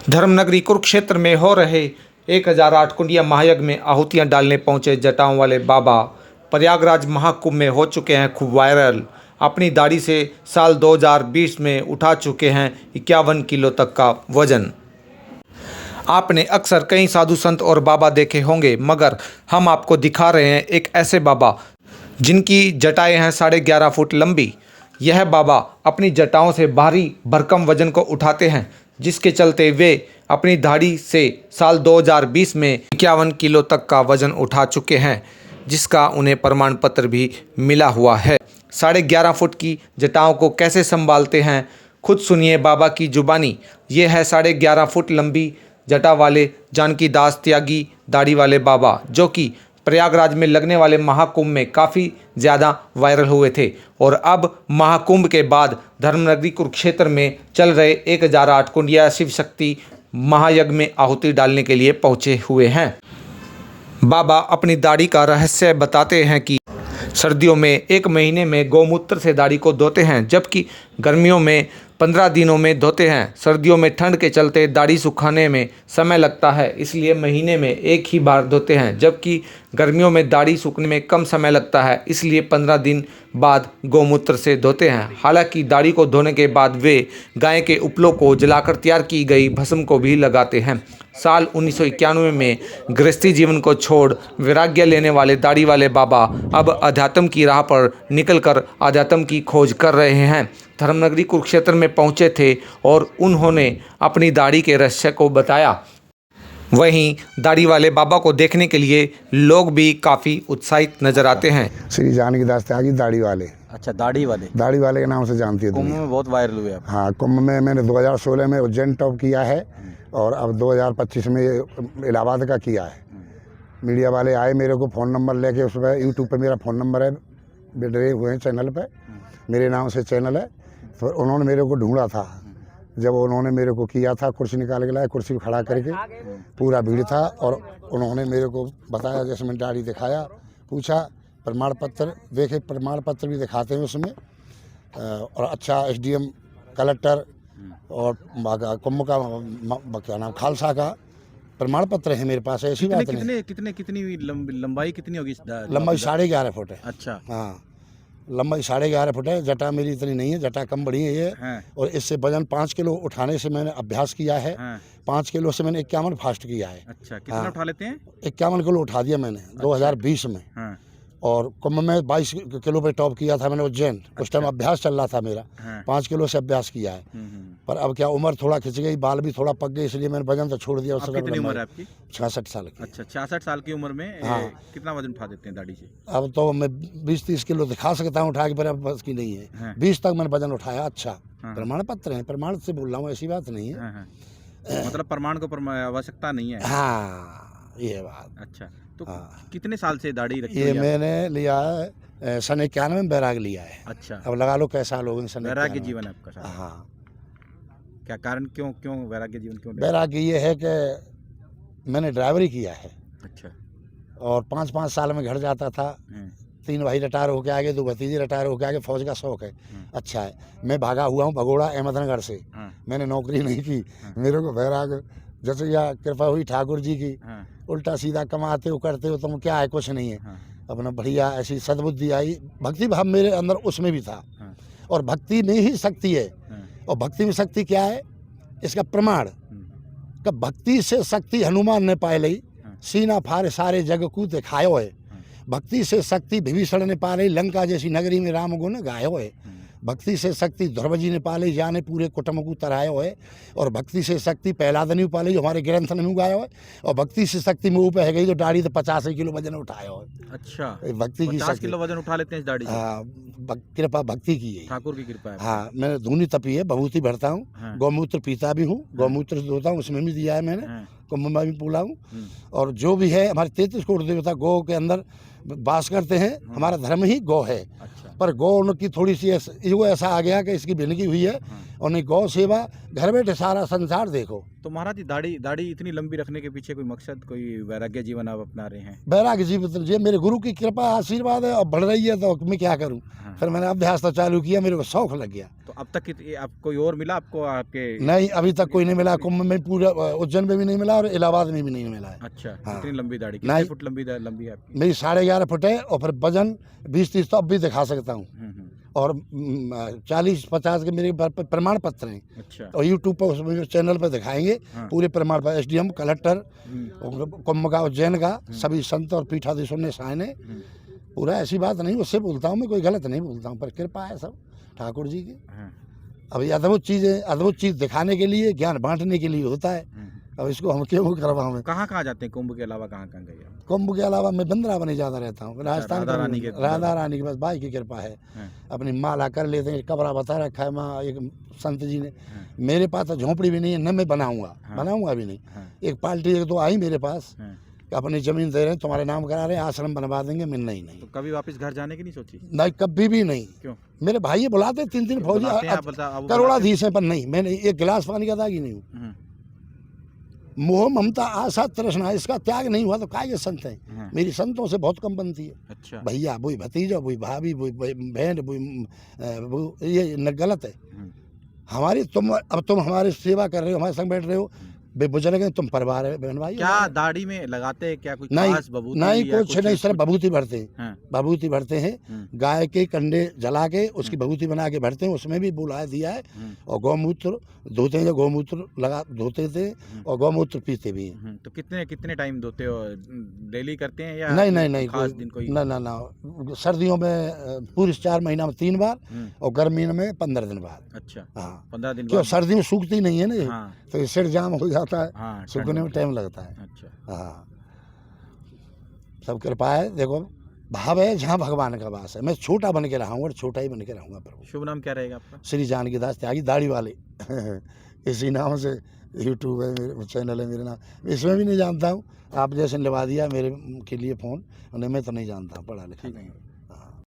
धर्मनगरी कुरुक्षेत्र में हो रहे 1008 कुंडिया महायज्ञ में आहुतियां डालने पहुंचे जटाओं वाले बाबा प्रयागराज महाकुंभ में हो चुके हैं खूब वायरल। अपनी दाढ़ी से साल 2020 में उठा चुके हैं 51 किलो तक का वजन। आपने अक्सर कई साधु संत और बाबा देखे होंगे, मगर हम आपको दिखा रहे हैं एक ऐसे बाबा जिनकी जटाएं हैं 11.5 फुट लंबी। यह बाबा अपनी जटाओं से भारी भरकम वजन को उठाते हैं, जिसके चलते वे अपनी दाढ़ी से साल 2020 में 51 किलो तक का वजन उठा चुके हैं, जिसका उन्हें प्रमाण पत्र भी मिला हुआ है। 11.5 फुट की जटाओं को कैसे संभालते हैं, खुद सुनिए बाबा की जुबानी। ये है 11.5 फुट लंबी जटा वाले जानकी दास त्यागी दाढ़ी वाले बाबा, जो कि प्रयागराज में लगने वाले महाकुंभ में काफ़ी ज़्यादा वायरल हुए थे और अब महाकुंभ के बाद धर्मनगरी कुरुक्षेत्र में चल रहे 1008 कुंडिया शिव शक्ति महायज्ञ में आहुति डालने के लिए पहुँचे हुए हैं। बाबा अपनी दाढ़ी का रहस्य बताते हैं कि सर्दियों में 1 महीने में गौमूत्र से दाढ़ी को धोते हैं, जबकि गर्मियों में 15 दिनों में धोते हैं। सर्दियों में ठंड के चलते दाढ़ी सुखाने में समय लगता है, इसलिए महीने में 1 ही बार धोते हैं, जबकि गर्मियों में दाढ़ी सूखने में कम समय लगता है, इसलिए 15 दिन बाद गौमूत्र से धोते हैं। हालांकि दाढ़ी को धोने के बाद वे गाय के उपलों को जलाकर तैयार की गई भस्म को भी लगाते हैं। साल 1991 में गृहस्थी जीवन को छोड़ वैराग्य लेने वाले दाढ़ी वाले बाबा अब अध्यात्म की राह पर निकलकर अध्यात्म की खोज कर रहे हैं। धर्मनगरी कुरुक्षेत्र में पहुंचे थे और उन्होंने अपनी दाढ़ी के रहस्य को बताया। वहीं दाढ़ी वाले बाबा को देखने के लिए लोग भी काफ़ी उत्साहित नजर आते हैं। श्री जानकी दास त्यागी दाढ़ी वाले। अच्छा, दाढ़ी वाले के नाम से जानती है कुंभ दुनिया। में बहुत वायरल हुए आप। हाँ, कुंभ में मैंने 2016 में उज्जैन टॉप किया है और अब 2025 में इलाहाबाद का किया है। मीडिया वाले आए मेरे को फ़ोन नंबर लेके, उस पर यूट्यूब पे मेरा फ़ोन नंबर है, डरे हुए हैं चैनल पे, मेरे नाम से चैनल है। तो उन्होंने मेरे को ढूंढा था, जब उन्होंने मेरे को किया था, कुर्सी निकाल के लाया, कुर्सी खड़ा करके, पूरा भीड़ था और उन्होंने मेरे को बताया, जैसे मैंने दाढ़ी दिखाया, पूछा प्रमाण पत्र देखे, प्रमाण पत्र भी दिखाते हैं उसमें, और अच्छा एसडीएम कलेक्टर और कुंभ का क्या नाम खालसा का प्रमाण पत्र है मेरे पास। ऐसी बात नहीं। कितनी लंबाई कितनी होगी? लंबाई 11.5 फुट है। अच्छा, हाँ, लंबाई 11.5 फुट है। जटा मेरी इतनी नहीं है, जटा कम बड़ी है ये। और इससे वजन 5 किलो उठाने से मैंने अभ्यास किया है। 5 किलो से मैंने 51 फास्ट किया है। अच्छा, कितना उठा लेते हैं? 51 किलो उठा दिया मैंने 2020 में। और कुंभ में 22 किलो पे टॉप किया था मैंने उज्जैन। उस टाइम अभ्यास चल रहा था मेरा। 5 किलो से अभ्यास किया है। पर अब क्या, उम्र थोड़ा खिंच गई, बाल भी थोड़ा पक गए, इसलिए मैंने वजन तो छोड़ दिया। उससे कितनी उम्र है आपकी? 66 साल की। अच्छा, 66 साल की उम्र में कितना वजन उठा देते हैं दाढ़ी से? अब तो मैं 20-30 किलो दिखा सकता हूँ उठा के, पर अब बस की नहीं है। 20 तक मैंने वजन उठाया। अच्छा, प्रमाण पत्र है, प्रमाण से बोल रहा हूँ, ऐसी बात नहीं है। मतलब प्रमाण को आवश्यकता नहीं है। हाँ, ये बात। अच्छा, तो कितने साल से दाढ़ी रखी? ये मैंने लिया है सन 91 में बैराग लिया है। अच्छा, अब लगा लो कैसा लोग सन वैराग्य जीवन है आपका? हाँ। क्या कारण, क्यों वैराग्य जीवन क्यों? वैराग्य ये है कि मैंने ड्राइवरी किया है। अच्छा, और 5-5 साल में घर जाता था। 3 भाई रिटायर होके आ गए, 2 भतीजे रिटायर होके आ गए। फौज का शौक है। अच्छा है, मैं भागा हुआ हूँ भगोड़ा अहमदनगर से। मैंने नौकरी नहीं की। मेरे को वैराग, जैसे यह कृपा हुई ठाकुर जी की, उल्टा सीधा कमाते हो करते हो, तुम क्या है, कुछ नहीं है। अपना बढ़िया ऐसी सद्बुद्धि आई, भक्ति भाव मेरे अंदर उसमें भी था। और भक्ति में ही शक्ति है। और भक्ति में शक्ति क्या है, इसका प्रमाण कि भक्ति से शक्ति हनुमान ने पाए लई, सीना फारे सारे जग को दिखायो है। भक्ति से शक्ति विभीषण ने पा ली, लंका जैसी नगरी में राम गुण गायो है। भक्ति से शक्ति ध्रुव जी ने पा ली, जाने पूरे कुटुंब को तरायो है। और भक्ति से शक्ति प्रहलाद ने पा ली, जो हमारे ग्रंथ में गायो है। और भक्ति से शक्ति मुँह पे है गई, जो दाढ़ी तो 85 किलो वजन उठायो है। अच्छा, भक्ति की 50 किलो वजन उठा लेते हैं इस दाढ़ी से? हाँ, कृपा भक्ति की है, ठाकुर की कृपा है। हाँ, मैंने धूनी तपी है, भभूति भरता हूँ। गौमूत्र पीता भी हूँ, गौमूत्र धोता हूँ, उसमें भी दिया है मैंने। कुंभ में भी पूला हूँ। और जो भी है, हमारे 33 करोड़ देवता गौ के अंदर वास करते हैं। हमारा धर्म ही गौ है। पर गौ उनकी थोड़ी सी ईगो ऐसा आ गया कि इसकी भिनगी हुई है और नहीं गौ सेवा, घर बैठे सारा संसार देखो। तो महाराज जी दाढ़ी इतनी लंबी रखने के पीछे कोई मकसद, कोई वैराग्य जीवन आप अपना रहे हैं? वैराग्य जीवन ये मेरे गुरु की कृपा आशीर्वाद है और बढ़ रही है, तो मैं क्या करूं। हाँ। फिर मैंने अभ्यास तो चालू किया, मेरे को शौक लग गया। तो अब तक आप कोई और मिला आपको आपके? नहीं, अभी तक कोई नहीं मिला। कुंभ में पूरा उज्जैन में भी नहीं मिला और इलाहाबाद में भी नहीं मिला है। अच्छा, हाँ। इतनी लंबी दाढ़ी, कितने नहीं। फुट लंबी है आपकी? मेरी 11.5 फुट है और फिर वजन 20-30 तो अब भी दिखा सकता हूँ। और 40-50 के मेरे प्रमाण पत्र हैं। अच्छा। और यूट्यूब पर उसमें चैनल पर दिखाएंगे। हाँ। पूरे प्रमाण पत्र, एसडीएम, कलेक्टर, कुंभ का, उज्जैन का, सभी संत और पीठाधीशों ने साइन है। पूरा ऐसी बात नहीं, उससे बोलता हूँ मैं, कोई गलत नहीं बोलता हूँ, पर कृपा है सब ठाकुर जी की। अभी अद्भुत चीज़ दिखाने के लिए, ज्ञान बांटने के लिए होता है। अब इसको हम क्यों करवाऊँ? कहाँ जाते हैं कुंभ के अलावा, कहाँ गए आप? कुंभ के अलावा मैं वृंदावन ही ज़्यादा रहता हूँ। राजस्थान राधा रानी के राधा रानी की बस भाई की कृपा है। अपनी माला कर लेते हैं, कपड़ा बता रखा है माँ एक संत जी ने। मेरे पास तो झोंपड़ी भी नहीं है, न मैं बनाऊंगा भी नहीं। एक पार्टी 1-2 आई मेरे पास, अपनी जमीन दे रहे हैं, तुम्हारे नाम करा रहे हैं, आश्रम बनवा देंगे। मैं नहीं। तो कभी वापस घर जाने की नहीं सोची? नहीं, कभी भी नहीं। क्यों? मेरे भाई बुलाते 3 फौजी करोड़ाधीश हैं, पर नहीं, मैंने एक गिलास पानी का दागी नहीं हूँ। मोह ममता आशा तृष्णा इसका त्याग नहीं हुआ तो काय ये संत है। मेरी संतों से बहुत कम बनती है। अच्छा। भैया वही भतीजा, वही भाभी, वही बहन, वही ये न गलत है हमारी। तुम हमारी सेवा कर रहे हो, हमारे संग बैठ रहे हो, बुजुर्ग हैं, तुम परिवार है, बहन भाई। क्या दाढ़ी में लगाते हैं क्या? कुछ खास बबूती? नहीं, कुछ नहीं, सिर्फ बबूती भरते हैं। बबूती भरते हैं, गाय के कंडे जला के उसकी बबूती बना के भरते हैं। उसमें भी बुलाया दिया है। और गौमूत्र धोते हैं, गौमूत्र धोते थे, और गौमूत्र पीते भी हैं। तो कितने टाइम धोते हो? डेली करते हैं या नहीं खास दिन कोई? ना, सर्दियों में पूरे 4 महीना में 3 बार, और गर्मी में 15 दिन बाद। अच्छा। हाँ, 15 दिन क्यों? सर्दी में सूखती नहीं है ना। हाँ। तो ये सिर जाम हो जाता है। हाँ, सूखने में टाइम लगता है। अच्छा। हाँ, सब कृपा है। देखो, भाव है जहाँ भगवान का वास है। मैं छोटा बन के रहूँगा और छोटा ही बन के रहूँगा प्रभु। शुभ नाम क्या रहेगा आपका? श्री जानकीदास त्यागी, दाढ़ी वाले इसी नाम से यूट्यूब है, मेरे चैनल है मेरा नाम। इसमें भी नहीं जानता हूँ, आप जैसे लगा दिया मेरे के लिए फ़ोन, मैं तो नहीं जानता, पढ़ा लिखा नहीं।